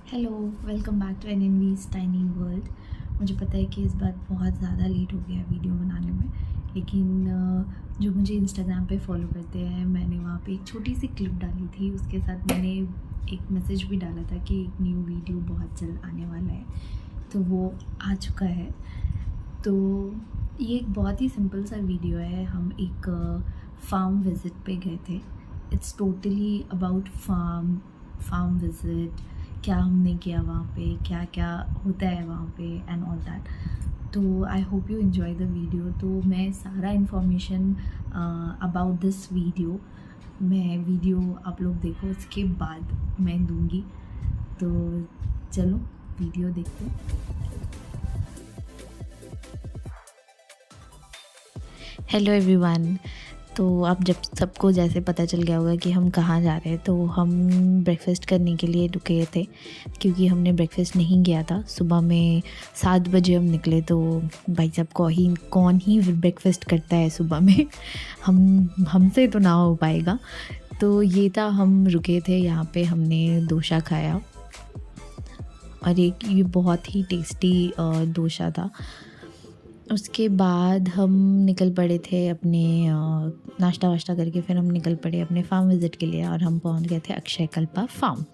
Hello, welcome back to NNV's tiny world. मुझे पता है कि इस बार बहुत ज़्यादा लेट हो गया वीडियो बनाने में, लेकिन जो मुझे इंस्टाग्राम पे फॉलो करते हैं, मैंने वहाँ पे एक छोटी सी क्लिप डाली थी। उसके साथ मैंने एक मैसेज भी डाला था कि एक न्यू वीडियो बहुत जल्द आने वाला है, तो वो आ चुका है। तो ये एक बहुत ही सिंपल सा वीडियो है। हम एक फार्म विज़िट पे गए थे। It's totally about farm visit, क्या हमने किया वहाँ पे, क्या क्या होता है वहाँ पे एंड ऑल दैट। तो I hope you enjoy the video. तो मैं सारा इन्फॉर्मेशन अबाउट दिस वीडियो आप लोग देखो, उसके बाद मैं दूँगी। तो चलो वीडियो देखते हैं। Hello everyone. तो अब जब सबको जैसे पता चल गया होगा कि हम कहाँ जा रहे हैं, तो हम ब्रेकफ़ास्ट करने के लिए रुके थे, क्योंकि हमने ब्रेकफ़ास्ट नहीं किया था। सुबह में 7 बजे हम निकले, तो भाई साहब कौन ही ब्रेकफ़ास्ट करता है सुबह में हमसे तो ना हो पाएगा। तो ये था, हम रुके थे यहाँ पे, हमने डोसा खाया और ये बहुत ही टेस्टी डोसा था। उसके बाद हम निकल पड़े थे अपने नाश्ता वाश्ता करके, फिर हम निकल पड़े अपने फार्म विज़िट के लिए और हम पहुंच गए थे अक्षयकल्पा फार्म।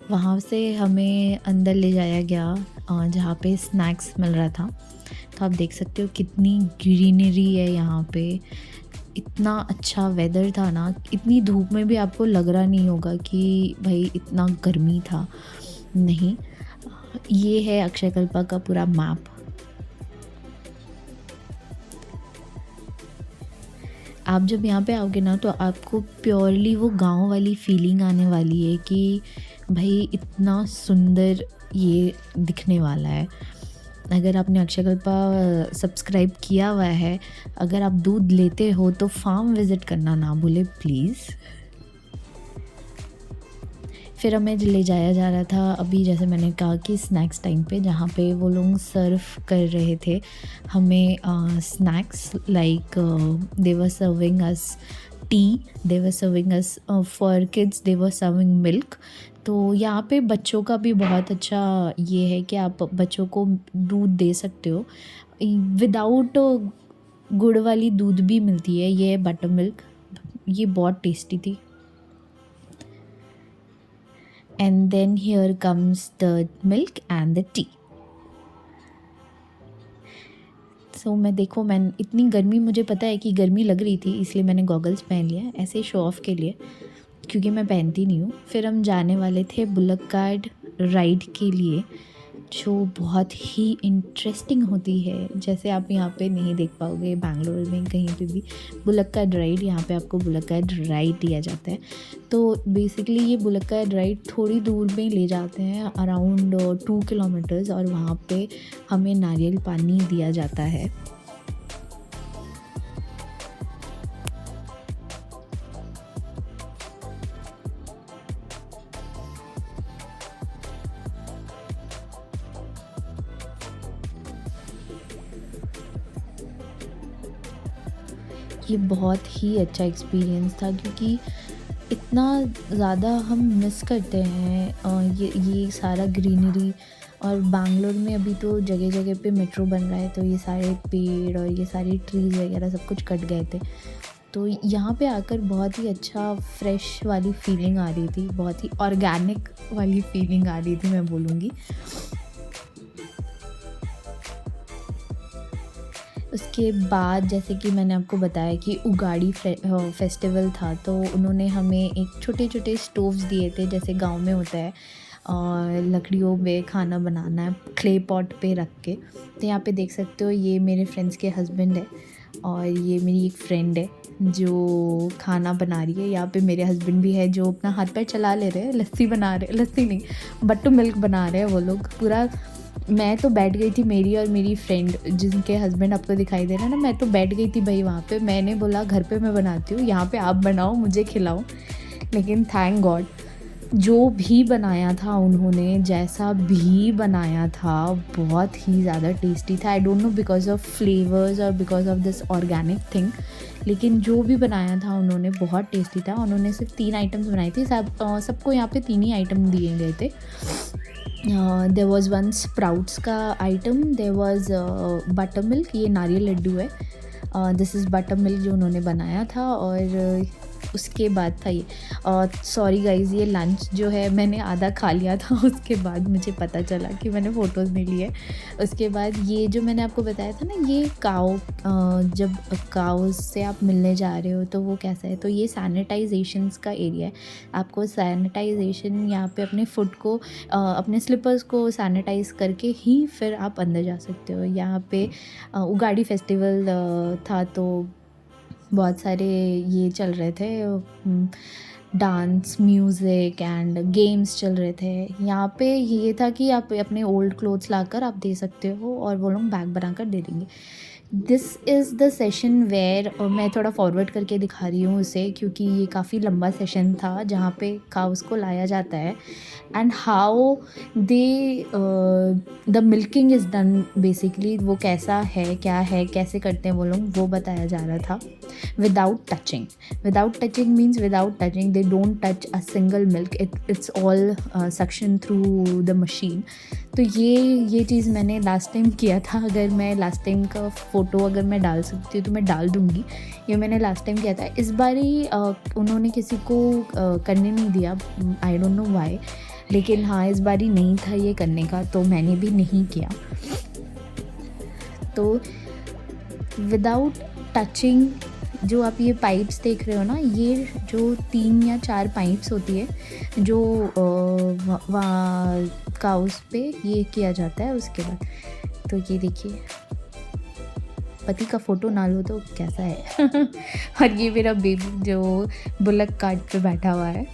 वहाँ से हमें अंदर ले जाया गया जहाँ पे स्नैक्स मिल रहा था। तो आप देख सकते हो कितनी ग्रीनरी है यहाँ पे। इतना अच्छा वेदर था ना, इतनी धूप में भी आपको लग रहा नहीं होगा कि भाई इतना गर्मी था। नहीं, ये है अक्षयकल्पा का पूरा मैप। आप जब यहाँ पे आओगे ना, तो आपको प्योरली वो गांव वाली फीलिंग आने वाली है कि भाई इतना सुंदर ये दिखने वाला है। अगर आपने अक्षयकल्पा सब्सक्राइब किया हुआ है, अगर आप दूध लेते हो, तो फार्म विज़िट करना ना भूले प्लीज़। फिर हमें ले जाया जा रहा था, अभी जैसे मैंने कहा कि स्नैक्स टाइम पे, जहाँ पे वो लोग सर्व कर रहे थे हमें snacks, like they were serving us T, they were serving us for kids, they were serving milk. तो यहाँ पे बच्चों का भी बहुत अच्छा ये है कि आप बच्चों को दूध दे सकते हो। विदाउट गुड़ वाली दूध भी मिलती है, ये बटर मिल्क, ये बहुत टेस्टी थी। And then here comes the milk and the tea. So मैं इतनी गर्मी, मुझे पता है कि गर्मी लग रही थी, इसलिए मैंने गॉगल्स पहन लिया ऐसे शो ऑफ के लिए, क्योंकि मैं पहनती नहीं हूँ। फिर हम जाने वाले थे बुलक कार्ट राइड के लिए, जो बहुत ही इंटरेस्टिंग होती है। जैसे आप यहाँ पे नहीं देख पाओगे बैंगलोर में कहीं पे भी बुलक कार्ट राइड, यहाँ पे आपको बुलक कार्ट राइड दिया जाता है। तो बेसिकली ये बुलक कार्ट राइड थोड़ी दूर में ले जाते हैं, अराउंड 2 किलोमीटर्स, और वहाँ पे हमें नारियल पानी दिया जाता है। ये बहुत ही अच्छा एक्सपीरियंस था, क्योंकि इतना ज़्यादा हम मिस करते हैं ये सारा ग्रीनरी। और बैंगलोर में अभी तो जगह जगह पे मेट्रो बन रहा है, तो ये सारे पेड़ और ये सारी ट्रीज़ वगैरह सब कुछ कट गए थे। तो यहाँ पे आकर बहुत ही अच्छा फ्रेश वाली फीलिंग आ रही थी, बहुत ही ऑर्गेनिक वाली फीलिंग आ रही थी, मैं बोलूँगी। उसके बाद जैसे कि मैंने आपको बताया कि उगाड़ी फेस्टिवल था, तो उन्होंने हमें एक छोटे छोटे स्टोव्स दिए थे, जैसे गांव में होता है, और लकड़ियों में खाना बनाना है क्ले पॉट पे रख के। तो यहाँ पे देख सकते हो, ये मेरे फ्रेंड्स के हस्बैंड है और ये मेरी एक फ्रेंड है जो खाना बना रही है। यहाँ पे मेरे हस्बैंड भी है जो अपना हाथ पैर चला ले रहे हैं, लस्सी बना रहे, लस्सी नहीं बट्टू मिल्क बना रहे हैं वो लोग पूरा। मैं तो बैठ गई थी, मेरी और मेरी फ्रेंड जिनके हस्बैंड आपको दिखाई दे रहा है ना, मैं तो बैठ गई थी भाई वहाँ पे। मैंने बोला घर पे मैं बनाती हूँ, यहाँ पे आप बनाओ, मुझे खिलाओ। लेकिन थैंक गॉड, जो भी बनाया था उन्होंने, जैसा भी बनाया था, बहुत ही ज़्यादा टेस्टी था। I don't know because of flavours और because of this organic thing, लेकिन जो भी बनाया था उन्होंने बहुत टेस्टी था। उन्होंने सिर्फ 3 आइटम्स बनाई थी, सबको यहाँ पे 3 ही आइटम दिए गए थे। देयर वाज वन स्प्राउट्स का item, there was butter milk, ये नारियल लड्डू है, दिस इज़ बटर मिल्क जो उन्होंने बनाया था। और उसके बाद था ये, सॉरी गाइज़, ये लंच जो है मैंने आधा खा लिया था, उसके बाद मुझे पता चला कि मैंने फ़ोटोज़ नहीं लिए। उसके बाद ये जो मैंने आपको बताया था ना, ये काऊ, जब काऊ से आप मिलने जा रहे हो तो वो कैसा है, तो ये सैनिटाइजेशंस का एरिया है। आपको सैनिटाइजेशन यहाँ पे अपने फुट को, अपने स्लीपर्स को सैनिटाइज़ करके ही फिर आप अंदर जा सकते हो। यहाँ पे उगाड़ी फेस्टिवल था, तो बहुत सारे ये चल रहे थे, डांस, म्यूज़िक एंड गेम्स चल रहे थे। यहाँ पे ये था कि आप अपने ओल्ड क्लोथ्स लाकर आप दे सकते हो और वो लोग बैग बनाकर दे देंगे। This is the session where, मैं थोड़ा फॉरवर्ड करके दिखा रही हूँ उसे, क्योंकि ये काफ़ी लंबा सेशन था जहाँ पे काउस को लाया जाता है and how they the milking is done basically. वो कैसा है, क्या है, कैसे करते हैं वो लोग, वो बताया जा रहा था। Without touching means without touching, they don't touch a single milk, it's all suction through the machine. तो ये चीज़ मैंने लास्ट टाइम किया था। अगर मैं लास्ट टाइम का फ़ोटो अगर मैं डाल सकती हूँ तो मैं डाल दूँगी। ये मैंने लास्ट टाइम किया था। इस बारी उन्होंने किसी को करने नहीं दिया, आई डोंट नो व्हाई, लेकिन हाँ इस बारी नहीं था ये करने का, तो मैंने भी नहीं किया। तो विदाउट टचिंग, जो आप ये पाइप्स देख रहे हो ना, ये जो 3 या 4 पाइप्स होती है जो वहाँ काउस पे ये किया जाता है। उसके बाद तो ये देखिए, पति का फ़ोटो ना लो तो कैसा है और ये मेरा बेबी जो बुलक कार्ट पे बैठा हुआ है।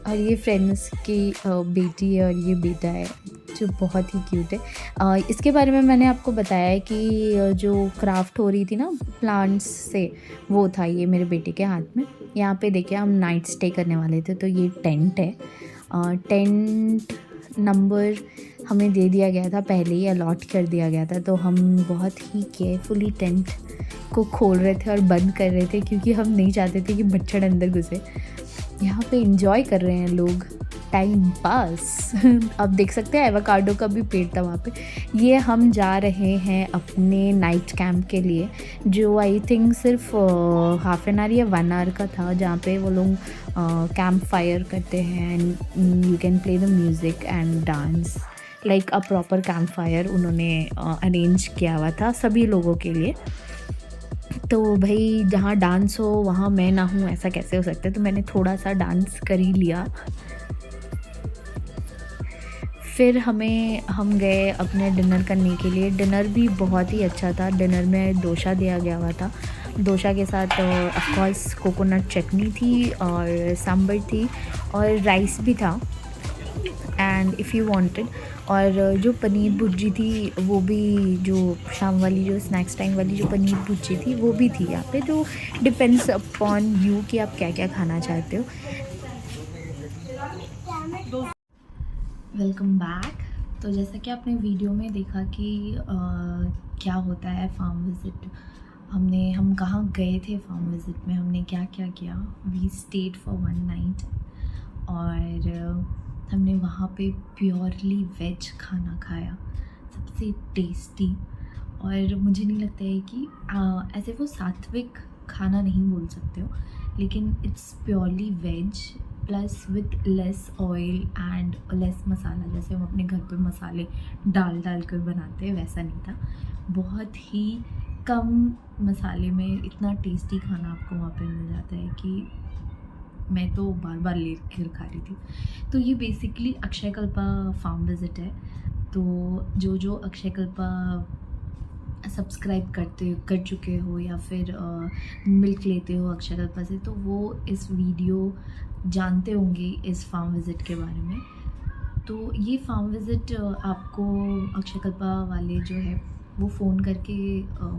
और ये फ्रेंड्स की बेटी है और ये बेटा है जो बहुत ही क्यूट है। इसके बारे में मैंने आपको बताया है कि जो क्राफ्ट हो रही थी ना प्लांट्स से, वो था ये मेरे बेटे के हाथ में। यहाँ पे देखिए हम नाइट स्टे करने वाले थे, तो ये टेंट है। टेंट नंबर हमें दे दिया गया था, पहले ही अलॉट कर दिया गया था, तो हम बहुत ही केयरफुली टेंट को खोल रहे थे और बंद कर रहे थे, क्योंकि हम नहीं चाहते थे कि मच्छर अंदर घुसे। यहाँ पे एंजॉय कर रहे हैं लोग, टाइम पास आप देख सकते हैं एवोकाडो का भी पेड़ था वहाँ पे। ये हम जा रहे हैं अपने नाइट कैंप के लिए, जो आई थिंक सिर्फ हाफ एन आवर या 1 आवर का था, जहाँ पे वो लोग कैंप फायर करते हैं and you can play the music and dance like a proper camp fire उन्होंने अरेंज किया हुआ था सभी लोगों के लिए। तो भाई जहाँ डांस हो वहाँ मैं ना हूँ, ऐसा कैसे हो सकता है, तो मैंने थोड़ा सा डांस कर ही लिया। फिर हम गए अपने डिनर करने के लिए। डिनर भी बहुत ही अच्छा था। डिनर में डोसा दिया गया हुआ था। डोसा के साथ ऑफ कोर्स कोकोनट चटनी थी और सांभर थी और राइस भी था एंड इफ़ यू वांटेड, और जो पनीर भुर्जी थी वो भी, जो शाम वाली जो स्नैक्स टाइम वाली जो पनीर भुर्जी थी वो भी थी यहाँ पे। तो डिपेंड्स अपॉन यू कि आप क्या क्या खाना चाहते हो। Welcome back. तो जैसा कि आपने वीडियो में देखा कि क्या होता है फार्म विज़िट, हम कहाँ गए थे फार्म विज़िट में, हमने क्या क्या किया। वी स्टेड फॉर 1 नाइट और हमने वहाँ पे प्योरली वेज खाना खाया, सबसे टेस्टी। और मुझे नहीं लगता है कि ऐसे वो सात्विक खाना नहीं बोल सकते हो, लेकिन it's purely veg plus with less oil and less masala. जैसे हम अपने घर पे मसाले डाल कर बनाते हैं वैसा नहीं था, बहुत ही कम मसाले में इतना टेस्टी खाना आपको वहाँ पे मिल जाता है कि मैं तो बार बार ले कर खा रही थी। तो ये बेसिकली अक्षयकल्पा फार्म विज़िट है। तो जो अक्षयकल्पा सब्सक्राइब कर चुके हो या फिर मिल्क लेते हो अक्षयकल्पा से, तो वो इस वीडियो जानते होंगे इस फार्म विज़िट के बारे में। तो ये फार्म विज़िट आपको अक्षयकल्पा वाले जो है वो फ़ोन करके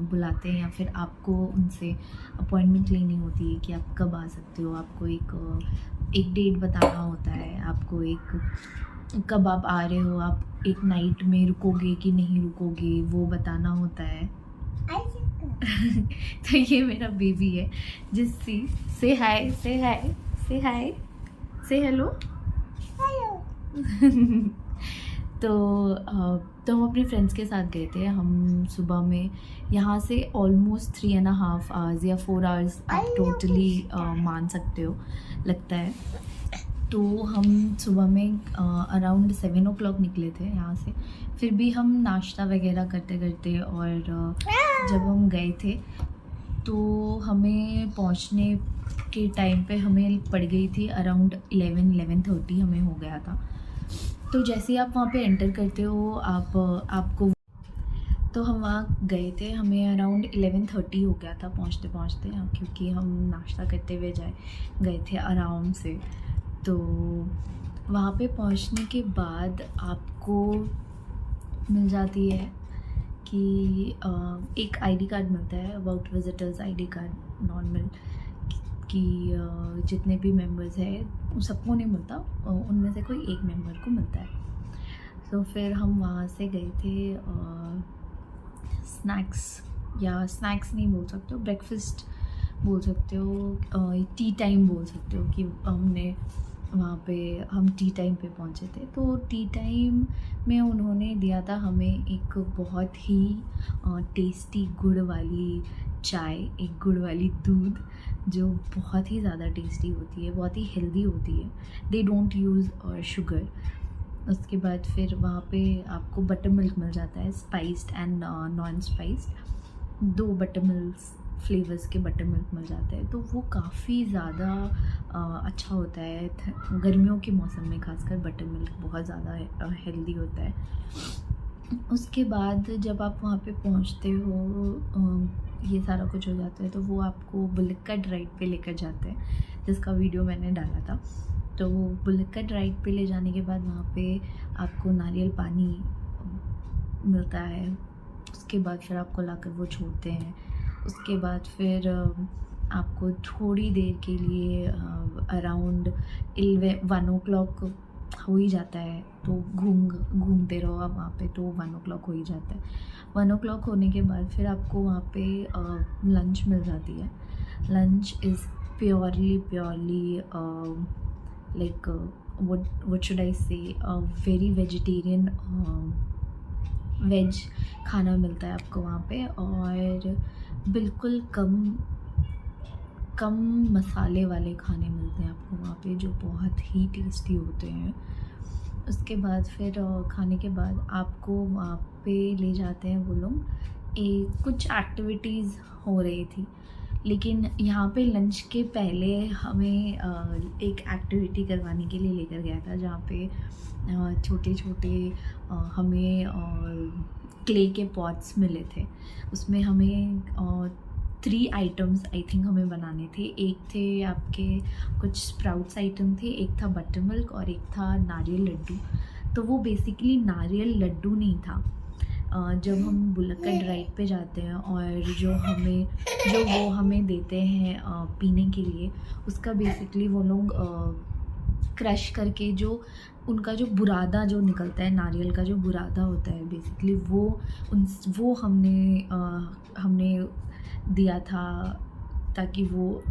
बुलाते हैं या फिर आपको उनसे अपॉइंटमेंट लेनी होती है कि आप कब आ सकते हो। आपको एक डेट बताना होता है, आपको एक कब आप आ रहे हो, आप एक नाइट में रुकोगे कि नहीं रुकोगे, वो बताना होता है। तो ये मेरा बेबी है जिससी से हाय, से हाय, से हाय, से हेलो। तो हम अपने फ्रेंड्स के साथ गए थे। हम सुबह में यहाँ से ऑलमोस्ट 3.5 आवर्स या 4 आवर्स आप टोटली मान सकते हो लगता है। तो हम सुबह में अराउंड 7 o'clock निकले थे यहाँ से। फिर भी हम नाश्ता वगैरह करते करते और जब हम गए थे तो हमें पहुँचने के टाइम पे हमें पड़ गई थी अराउंड 11-11:30 हमें हो गया था। तो जैसे ही आप वहाँ पे एंटर करते हो आपको, तो हम वहाँ गए थे, हमें अराउंड 11:30 हो गया था पहुँचते पहुँचते, क्योंकि हम नाश्ता करते हुए गए थे आराम से। तो वहाँ पे पहुँचने के बाद आपको मिल जाती है कि एक आईडी कार्ड मिलता है, about visitors ID card normal, कि जितने भी मेंबर्स हैं उन सबको नहीं मिलता, उनमें से कोई एक मेंबर को मिलता है। तो फिर हम वहाँ से गए थे स्नैक्स नहीं बोल सकते हो, ब्रेकफास्ट बोल सकते हो, टी टाइम बोल सकते हो, कि हमने वहाँ पे हम टी टाइम पे पहुँचे थे। तो टी टाइम में उन्होंने दिया था हमें एक बहुत ही टेस्टी गुड़ वाली चाय, एक गुड़ वाली दूध, जो बहुत ही ज़्यादा टेस्टी होती है, बहुत ही हेल्दी होती है। They don't use sugar. उसके बाद फिर वहाँ पे आपको बटर मिल्क मिल जाता है, spiced and non spiced. 2 butter milk flavours के बटर मिल्क मिल जाते हैं। तो वो काफ़ी ज़्यादा अच्छा होता है गर्मियों के मौसम में, खासकर बटर मिल्क बहुत ज़्यादा हेल्दी होता है। उसके बाद जब आप वहाँ पे पहुँचते हो, ये सारा कुछ हो जाता है, तो वो आपको बुलक्कड राइड पे लेकर जाते हैं, जिसका वीडियो मैंने डाला था। तो बुलक्कड राइड पे ले जाने के बाद वहाँ पे आपको नारियल पानी मिलता है। उसके बाद फिर आपको लाकर वो छोड़ते हैं। उसके बाद फिर आपको थोड़ी देर के लिए अराउंड 1 o'clock हो ही जाता है, तो घूमते रहो आप वहाँ पे, तो 1 o'clock हो ही जाता है। 1 o'clock होने के बाद फिर आपको वहाँ पे लंच मिल जाती है। Lunch is purely like what should I say, very vegetarian veg खाना मिलता है आपको वहाँ पे, और बिल्कुल कम मसाले वाले खाने मिलते हैं आपको वहाँ पे, जो बहुत ही टेस्टी होते हैं। उसके बाद फिर खाने के बाद आपको वहाँ पे ले जाते हैं वो लोग, कुछ एक्टिविटीज़ हो रही थी, लेकिन यहाँ पे लंच के पहले हमें एक एक्टिविटी करवाने के लिए लेकर गया था, जहाँ पे छोटे छोटे हमें क्ले के पॉट्स मिले थे। उसमें हमें 3 आइटम्स आई थिंक हमें बनाने थे। एक थे आपके कुछ स्प्राउट्स आइटम थे, एक था बटर मिल्क और एक था नारियल लड्डू। तो वो बेसिकली नारियल लड्डू नहीं था। जब हम बुलक्कड राइड पे जाते हैं और जो वो हमें देते हैं पीने के लिए, उसका बेसिकली वो लोग क्रश करके जो उनका जो बुरादा जो निकलता है, नारियल का जो बुरादा होता है बेसिकली, वो हमने दिया था, ताकि वो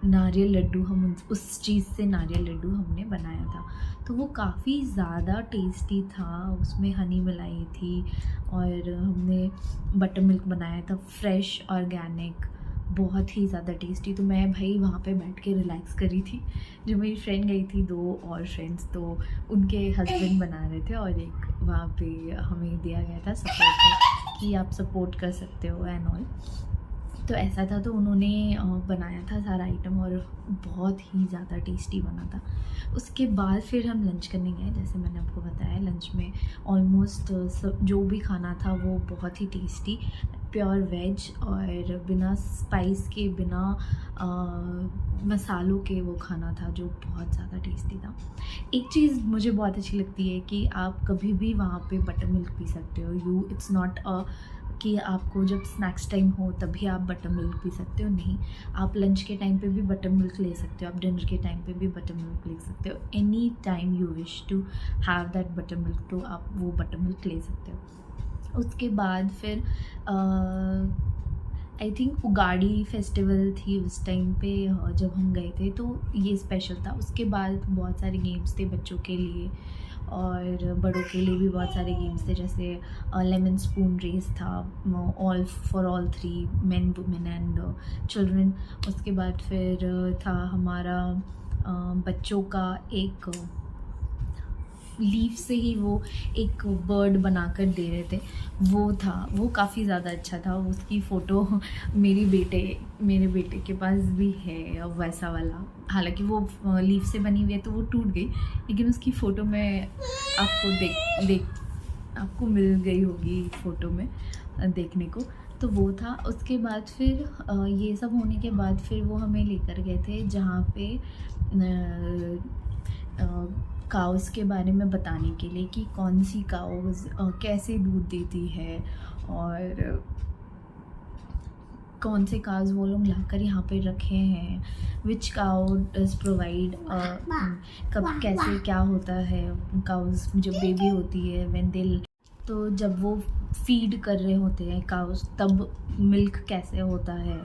नारियल लड्डू हम उस चीज़ से नारियल लड्डू हमने बनाया था। तो वो काफ़ी ज़्यादा टेस्टी था, उसमें हनी मिलाई थी और हमने बटर मिल्क बनाया था, फ्रेश ऑर्गेनिक, बहुत ही ज़्यादा टेस्टी। तो मैं भाई वहाँ पे बैठ के रिलैक्स कर रही थी। जो मेरी फ्रेंड गई थी, 2 और फ्रेंड्स, तो उनके हस्बैंड बना रहे थे और एक वहाँ पे हमें दिया गया था सपोर्ट कि आप सपोर्ट कर सकते हो एंड ऑल। तो ऐसा था, तो उन्होंने बनाया था सारा आइटम और बहुत ही ज़्यादा टेस्टी बना था। उसके बाद फिर हम लंच करने गए, जैसे मैंने आपको बताया। लंच में ऑलमोस्ट जो भी खाना था वो बहुत ही टेस्टी, प्योर वेज और बिना स्पाइस के, बिना मसालों के वो खाना था, जो बहुत ज़्यादा टेस्टी था। एक चीज़ मुझे बहुत अच्छी लगती है कि आप कभी भी वहाँ पे बटर मिल्क पी सकते हो। इट्स नॉट अ कि आपको जब स्नैक्स टाइम हो तभी आप बटर मिल्क पी सकते हो, नहीं, आप लंच के टाइम पे भी बटर मिल्क ले सकते हो, आप डिनर के टाइम पे भी बटर मिल्क ले सकते हो, any time you wish to have that butter milk, तो आप वो बटर मिल्क ले सकते हो। उसके बाद फिर आई थिंक उगाड़ी फेस्टिवल थी उस टाइम पे जब हम गए थे, तो ये स्पेशल था। उसके बाद बहुत सारे गेम्स थे बच्चों के लिए और बड़ों के लिए भी बहुत सारे गेम्स थे, जैसे लेमन स्पून रेस था, all for all 3 main women and children. उसके बाद फिर था हमारा बच्चों का एक लीफ से ही वो एक बर्ड बनाकर दे रहे थे, वो था, वो काफ़ी ज़्यादा अच्छा था। उसकी फ़ोटो मेरे बेटे के पास भी है वैसा वाला, हालांकि वो लीफ से बनी हुई है तो वो टूट गई, लेकिन उसकी फ़ोटो में आपको आपको मिल गई होगी फ़ोटो में देखने को, तो वो था। उसके बाद फिर ये सब होने के बाद फिर वो हमें लेकर गए थे जहाँ पे काउस के बारे में बताने के लिए कि कौन सी काउस कैसे दूध देती है और कौन से काउस वो लोग लाकर यहाँ पे रखे हैं, विच काउ डज प्रोवाइड, कब कैसे क्या होता है काउस जब बेबी होती है, व्हेन दे, तो जब वो फीड कर रहे होते हैं काउस तब मिल्क कैसे होता है,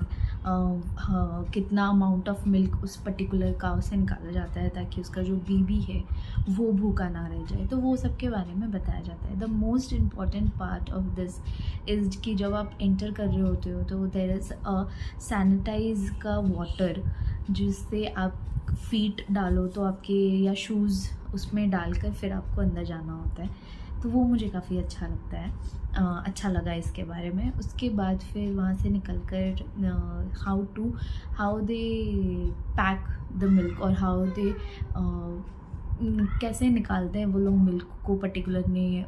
कितना अमाउंट ऑफ मिल्क उस पर्टिकुलर काउ से निकाला जाता है ताकि उसका जो बेबी है वो भूखा ना रह जाए, तो वो सब के बारे में बताया जाता है। The most important part of this is कि जब आप एंटर कर रहे होते हो तो देयर इज़ अ सैनिटाइज का वाटर, जिससे आप फीट डालो तो आपके या शूज़ उसमें डालकर फिर आपको अंदर जाना होता है, तो वो मुझे काफ़ी अच्छा लगता है, अच्छा लगा इसके बारे में। उसके बाद फिर वहाँ से निकल कर how they pack the milk और हाउ दे कैसे निकालते हैं वो लोग मिल्क को पर्टिकुलरली,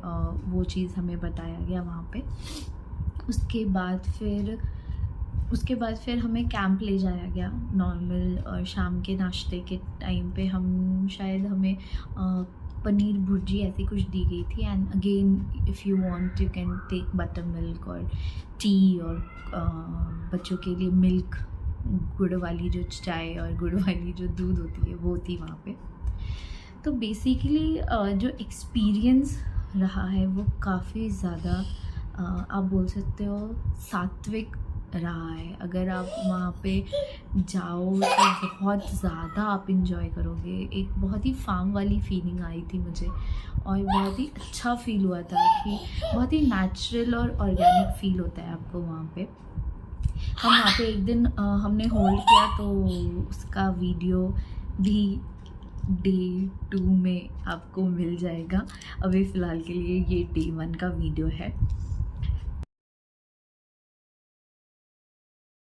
वो चीज़ हमें बताया गया वहाँ पे। उसके बाद फिर हमें कैंप ले जाया गया नॉर्मल, शाम के नाश्ते के टाइम पे हमें पनीर भुर्जी ऐसी कुछ दी गई थी, and again if you want you can take butter milk और टी, और बच्चों के लिए मिल्क, गुड़ वाली जो चाय और गुड़ वाली जो दूध होती है वो थी वहाँ पे। तो बेसिकली जो एक्सपीरियंस रहा है वो काफ़ी ज़्यादा आप बोल सकते हो सात्विक रहा है। अगर आप वहाँ पे जाओ तो बहुत ज़्यादा आप इंजॉय करोगे। एक बहुत ही फार्म वाली फीलिंग आई थी मुझे और बहुत ही अच्छा फील हुआ था कि बहुत ही नेचुरल और ऑर्गेनिक फील होता है आपको वहाँ पे। हम वहाँ पे एक दिन हमने होल्ड किया, तो उसका वीडियो भी डे 2 में आपको मिल जाएगा। अभी फ़िलहाल के लिए ये डे 1 का वीडियो है।